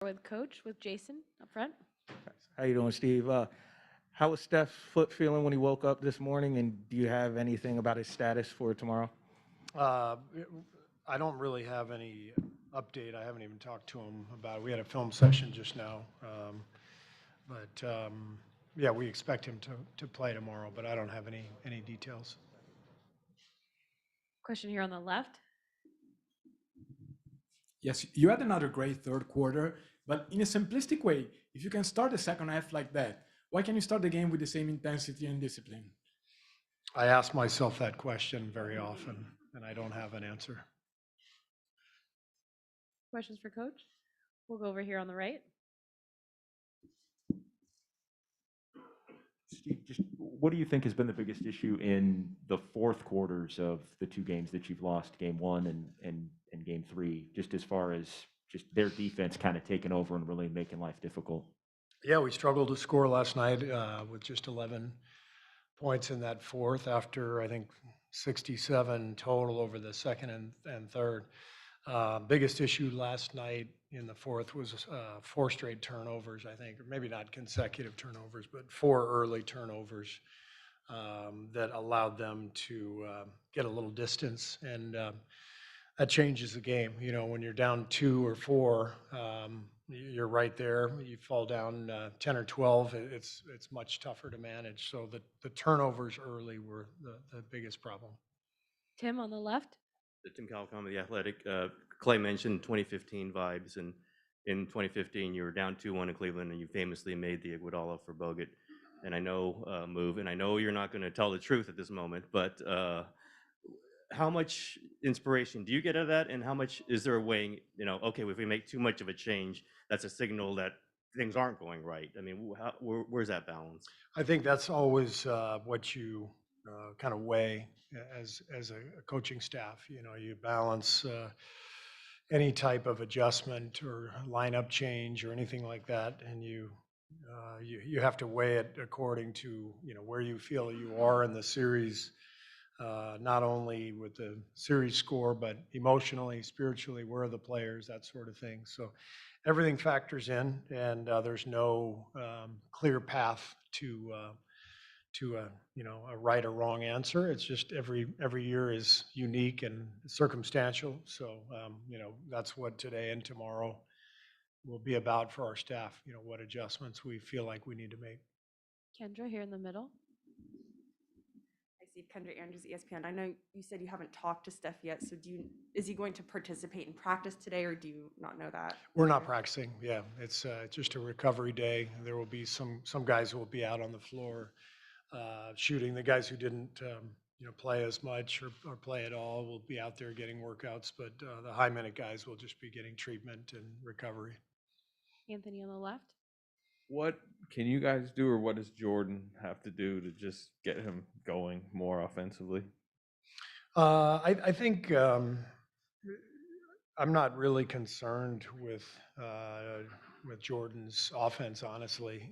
with Coach, with Jason up front. How you doing, Steve? How was Steph's foot feeling when he woke up this morning, and do you have anything about his status for tomorrow? Uh, I don't really have any update. I haven't even talked to him about it. We had a film session just now. Yeah, we expect him to play tomorrow, but I don't have any details. Question here on the left. Yes, you had another great third quarter, but in a simplistic way, if you can start the second half like that, why can't you start the game with the same intensity and discipline? I ask myself that question very often, and I don't have an answer. Questions for Coach? We'll go over here on the right. Steve, just what do you think has been the biggest issue in the fourth quarters of the two games that you've lost, game one and game three, just as far as just their defense kind of taking over and really making life difficult? Yeah, we struggled to score last night with just 11 points in that fourth after, I think, 67 total over the second and third. Biggest issue last night in the fourth was 4 straight turnovers, I think, or maybe not consecutive turnovers, but 4 early turnovers that allowed them to get a little distance. And that changes the game. You know, when you're down 2 or 4, you're right there. You fall down 10 or 12, it's much tougher to manage. So the turnovers early were the biggest problem. Tim on the left. Tim Calcom of The Athletic. Clay mentioned 2015 vibes, and in 2015 you were down 2-1 in Cleveland, and you famously made the Iguodala for Bogut. And I know move, and I know you're not going to tell the truth at this moment, but how much inspiration do you get out of that, and how much is there a way, okay, if we make too much of a change, that's a signal that things aren't going right? I mean, where's that balance? I think that's always what you kind of weigh as a coaching staff. You know, you balance any type of adjustment or lineup change or anything like that, and you have to weigh it according to where you feel you are in the series, not only with the series score, but emotionally, spiritually, where are the players, that sort of thing. So everything factors in, and there's no clear path to a right or wrong answer. It's just every year is unique and circumstantial. So that's what today and tomorrow will be about for our staff. What adjustments we feel like we need to make. Kendra here in the middle. Hi, Steve. Kendra Andrews, ESPN. I know you said you haven't talked to Steph yet, so is he going to participate in practice today, or do you not know that? We're not practicing. Yeah, it's just a recovery day. There will be some guys who will be out on the floor shooting. The guys who didn't play as much or play at all will be out there getting workouts, but the high minute guys will just be getting treatment and recovery. Anthony on the left. What can you guys do, or what does Jordan have to do to just get him going more offensively? I think I'm not really concerned with Jordan's offense, honestly.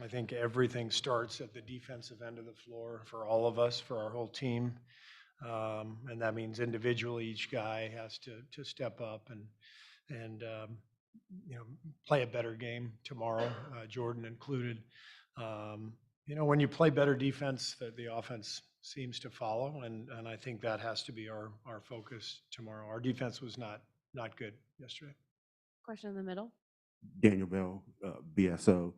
I think everything starts at the defensive end of the floor for all of us, for our whole team. And that means individually, each guy has to step up and play a better game tomorrow, Jordan included. When you play better defense, the offense seems to follow, and I think that has to be our focus tomorrow. Our defense was not good yesterday. Question in the middle. Daniel Bell, BSO.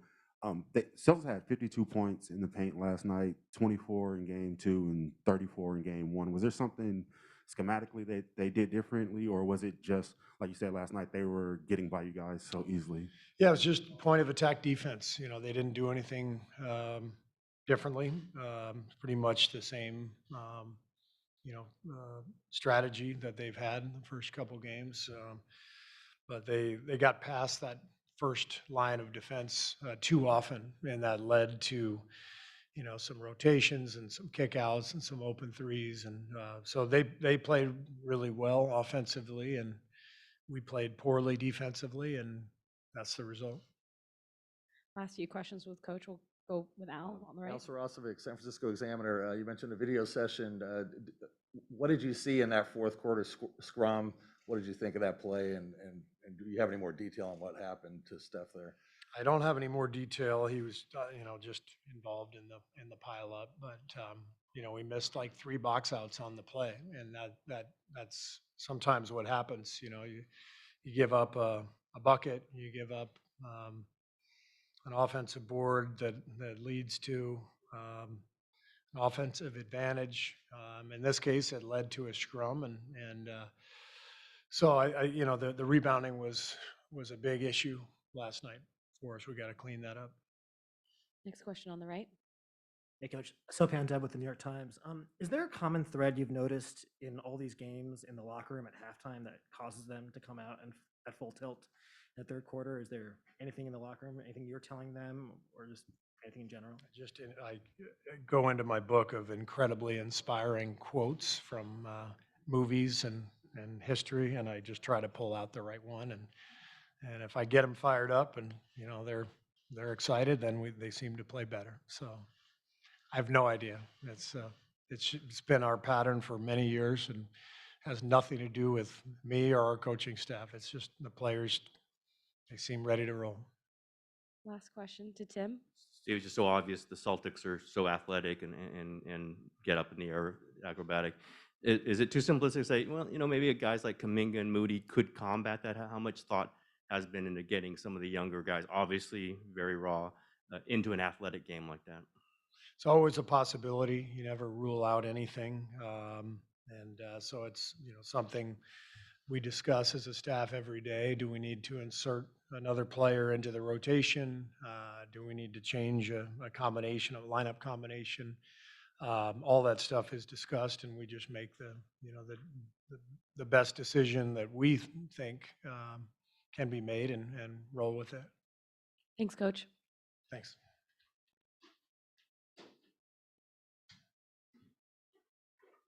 The Celtics had 52 points in the paint last night, 24 in game 2 and 34 in game 1. Was there something schematically that they did differently, or was it just, like you said last night, they were getting by you guys so easily? Yeah, it was just point of attack defense. They didn't do anything differently. Pretty much the same, strategy that they've had in the first couple games. But they got past that first line of defense too often, and that led to some rotations and some kickouts and some open threes, and so they played really well offensively, and we played poorly defensively, and that's the result. Last few questions with Coach. We'll go with Al on the right. Al Sarasovic, San Francisco Examiner. You mentioned the video session. What did you see in that fourth quarter scrum? What did you think of that play, and And do you have any more detail on what happened to Steph there? I don't have any more detail. He was, just involved in the pileup, but, we missed like 3 box outs on the play, and that's sometimes what happens. You give up a bucket, you give up an offensive board that leads to an offensive advantage. In this case, it led to a scrum, and so the rebounding was a big issue last night for us. We got to clean that up. Next question on the right. Hey, Coach. Sopan Deb with the New York Times. Is there a common thread you've noticed in all these games in the locker room at halftime that causes them to come out and at full tilt in the third quarter? Is there anything in the locker room, anything you're telling them, or just anything in general? I go into my book of incredibly inspiring quotes from movies and history, and I just try to pull out the right one. And if I get them fired up and they're excited, then they seem to play better. So I have no idea. It's been our pattern for many years and has nothing to do with me or our coaching staff. It's just the players, they seem ready to roll. Last question to Tim. It was just so obvious the Celtics are so athletic and get up in the air, acrobatic. Is it too simplistic to say, well, maybe guys like Kuminga and Moody could combat that? How much thought has been into getting some of the younger guys, obviously very raw, into an athletic game like that? It's always a possibility. You never rule out anything. So it's, something we discuss as a staff every day. Do we need to insert another player into the rotation? Do we need to change a combination, a lineup combination? All that stuff is discussed, and we just make the best decision that we think can be made and roll with it. Thanks, Coach. Thanks.